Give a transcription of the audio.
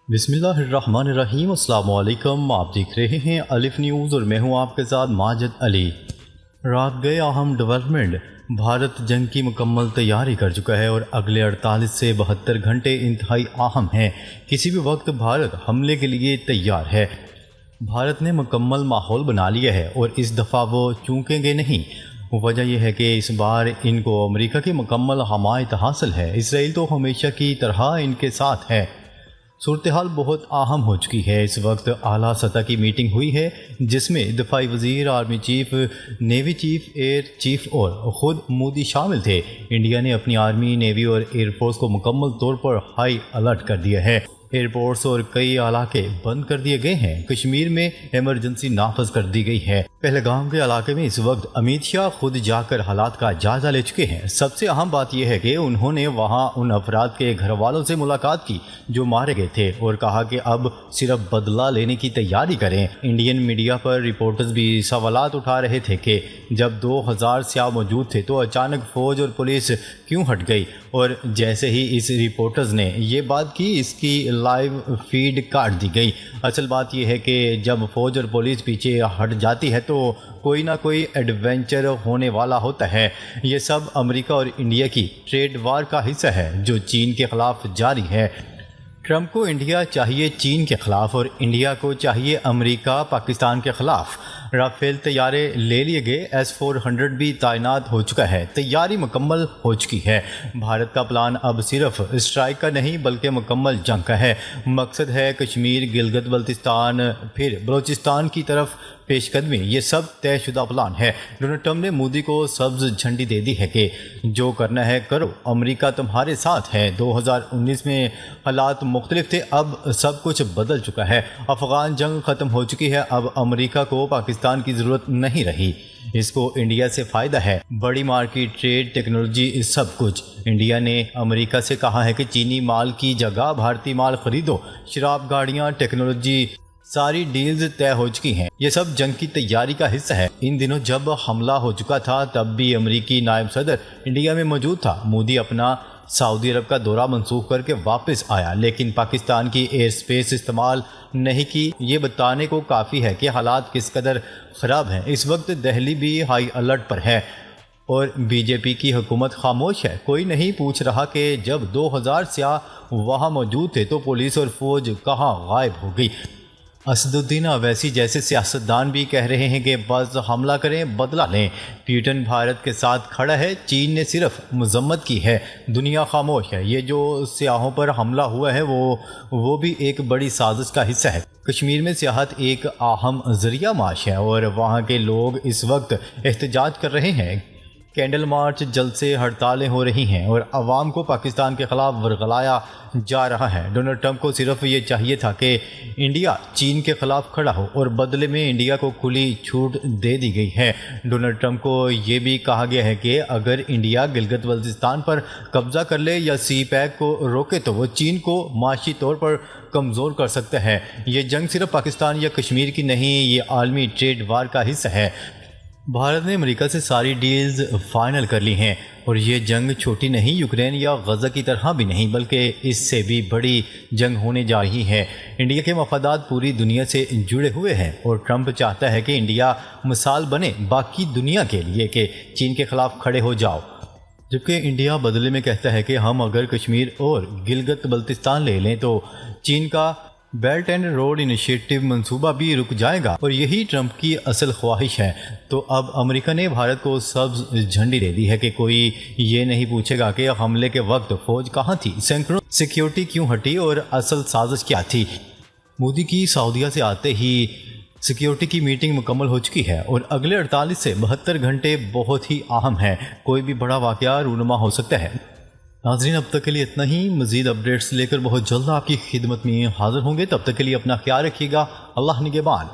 بسم اللہ الرحمن الرحیم۔ السلام علیکم، آپ دیکھ رہے ہیں الف نیوز اور میں ہوں آپ کے ساتھ ماجد علی۔ رات گئے اہم ڈیولپمنٹ، بھارت جنگ کی مکمل تیاری کر چکا ہے اور اگلے 48 سے 72 گھنٹے انتہائی اہم ہیں۔ کسی بھی وقت بھارت حملے کے لیے تیار ہے۔ بھارت نے مکمل ماحول بنا لیا ہے اور اس دفعہ وہ چونکیں گے نہیں۔ وجہ یہ ہے کہ اس بار ان کو امریکہ کی مکمل حمایت حاصل ہے۔ اسرائیل تو ہمیشہ کی طرح ان کے ساتھ ہے۔ صورتحال بہت اہم ہو چکی ہے۔ اس وقت اعلیٰ سطح کی میٹنگ ہوئی ہے جس میں دفاعی وزیر، army chief, navy chief, air chief اور خود مودی شامل تھے۔ انڈیا نے اپنی آرمی، نیوی اور ایئر فورس کو مکمل طور پر ہائی الرٹ کر دیا ہے۔ ایئرپورٹس اور کئی علاقے بند کر دیے گئے ہیں۔ کشمیر میں ایمرجنسی نافذ کر دی گئی ہے۔ پہلگام کے علاقے میں اس وقت امیت شاہ خود جا کر حالات کا جائزہ لے چکے ہیں۔ سب سے اہم بات یہ ہے کہ انہوں نے وہاں ان افراد کے گھر والوں سے ملاقات کی جو مارے گئے تھے اور کہا کہ اب صرف بدلہ لینے کی تیاری کریں۔ انڈین میڈیا پر رپورٹرز بھی سوالات اٹھا رہے تھے کہ جب 2000 سیاح موجود تھے تو اچانک فوج اور پولیس کیوں ہٹ گئی، اور جیسے ہی اس رپورٹرز نے یہ بات کی اس کی لائیو فیڈ کاٹ دی گئی۔ اصل بات یہ ہے کہ جب فوج اور پولیس پیچھے ہٹ جاتی ہے تو کوئی نہ کوئی ایڈونچر ہونے والا ہوتا ہے۔ یہ سب امریکہ اور انڈیا کی ٹریڈ وار کا حصہ ہے جو چین کے خلاف جاری ہے۔ ٹرمپ کو انڈیا چاہیے چین کے خلاف اور انڈیا کو چاہیے امریکہ پاکستان کے خلاف۔ رافیل طیارے لے لیے گئے، S-400 بھی تعینات ہو چکا ہے۔ تیاری مکمل ہو چکی ہے۔ بھارت کا پلان اب صرف اسٹرائک کا نہیں بلکہ مکمل جنگ کا ہے۔ مقصد ہے کشمیر، گلگت بلتستان، پھر بلوچستان کی طرف پیش قدمی۔ یہ سب طے شدہ پلان ہے۔ ڈونلڈ ٹرمپ نے مودی کو سبز جھنڈی دے دی ہے کہ جو کرنا ہے کرو، امریکہ تمہارے ساتھ ہے۔ 2019 میں حالات مختلف تھے، اب سب کچھ بدل چکا ہے۔ افغان جنگ ختم ہو چکی ہے، اب امریکہ کو پاکستان کی ضرورت نہیں رہی۔ اس کو انڈیا سے فائدہ ہے، بڑی مارکیٹ، ٹریڈ، ٹیکنالوجی، سب کچھ۔ انڈیا نے امریکہ سے کہا ہے کہ چینی مال کی جگہ بھارتی مال خریدو۔ شراب، گاڑیاں، ٹیکنالوجی، ساری ڈیلز طے ہو چکی ہیں۔ یہ سب جنگ کی تیاری کا حصہ ہے۔ ان دنوں جب حملہ ہو چکا تھا تب بھی امریکی نائب صدر انڈیا میں موجود تھا۔ مودی اپنا سعودی عرب کا دورہ منسوخ کر کے واپس آیا لیکن پاکستان کی ایئر سپیس استعمال نہیں کی۔ یہ بتانے کو کافی ہے کہ حالات کس قدر خراب ہیں۔ اس وقت دہلی بھی ہائی الرٹ پر ہے اور بی جے پی کی حکومت خاموش ہے۔ کوئی نہیں پوچھ رہا کہ جب 2000 سیاح وہاں موجود تھے تو پولیس اور فوج کہاں غائب ہو گئی۔ اسد الدین اویسی جیسے سیاستدان بھی کہہ رہے ہیں کہ بس حملہ کریں، بدلہ لیں۔ پیوٹن بھارت کے ساتھ کھڑا ہے، چین نے صرف مذمت کی ہے، دنیا خاموش ہے۔ یہ جو سیاحوں پر حملہ ہوا ہے وہ بھی ایک بڑی سازش کا حصہ ہے۔ کشمیر میں سیاحت ایک اہم ذریعہ معاش ہے اور وہاں کے لوگ اس وقت احتجاج کر رہے ہیں۔ کینڈل مارچ، جلسے، ہڑتالیں ہو رہی ہیں اور عوام کو پاکستان کے خلاف ورغلایا جا رہا ہے۔ ڈونلڈ ٹرمپ کو صرف یہ چاہیے تھا کہ انڈیا چین کے خلاف کھڑا ہو اور بدلے میں انڈیا کو کھلی چھوٹ دے دی گئی ہے۔ ڈونلڈ ٹرمپ کو یہ بھی کہا گیا ہے کہ اگر انڈیا گلگت بلتستان پر قبضہ کر لے یا سی پیک کو روکے تو وہ چین کو معاشی طور پر کمزور کر سکتا ہے۔ یہ جنگ صرف پاکستان یا کشمیر کی نہیں، یہ عالمی ٹریڈ وار کا حصہ ہے۔ بھارت نے امریکہ سے ساری ڈیلز فائنل کر لی ہیں اور یہ جنگ چھوٹی نہیں، یوکرین یا غزہ کی طرح بھی نہیں بلکہ اس سے بھی بڑی جنگ ہونے جا رہی ہے۔ انڈیا کے مفادات پوری دنیا سے جڑے ہوئے ہیں اور ٹرمپ چاہتا ہے کہ انڈیا مثال بنے باقی دنیا کے لیے کہ چین کے خلاف کھڑے ہو جاؤ، جبکہ انڈیا بدلے میں کہتا ہے کہ ہم اگر کشمیر اور گلگت بلتستان لے لیں تو چین کا بیلٹ اینڈ روڈ انیشیٹو منصوبہ بھی رک جائے گا اور یہی ٹرمپ کی اصل خواہش ہے۔ تو اب امریکہ نے بھارت کو سبز جھنڈی دے دی ہے کہ کوئی یہ نہیں پوچھے گا کہ حملے کے وقت فوج کہاں تھی، سینکڑوں سیکیورٹی کیوں ہٹی اور اصل سازش کیا تھی۔ مودی کی سعودیہ سے آتے ہی سیکیورٹی کی میٹنگ مکمل ہو چکی ہے اور اگلے 48 سے 72 گھنٹے بہت ہی اہم ہیں۔ کوئی بھی بڑا واقعہ رونما ہو سکتا ہے۔ ناظرین، اب تک کے لیے اتنا ہی۔ مزید اپڈیٹس لے کر بہت جلد آپ کی خدمت میں حاضر ہوں گے۔ تب تک کے لیے اپنا خیال رکھیے گا۔ اللہ نگہبان۔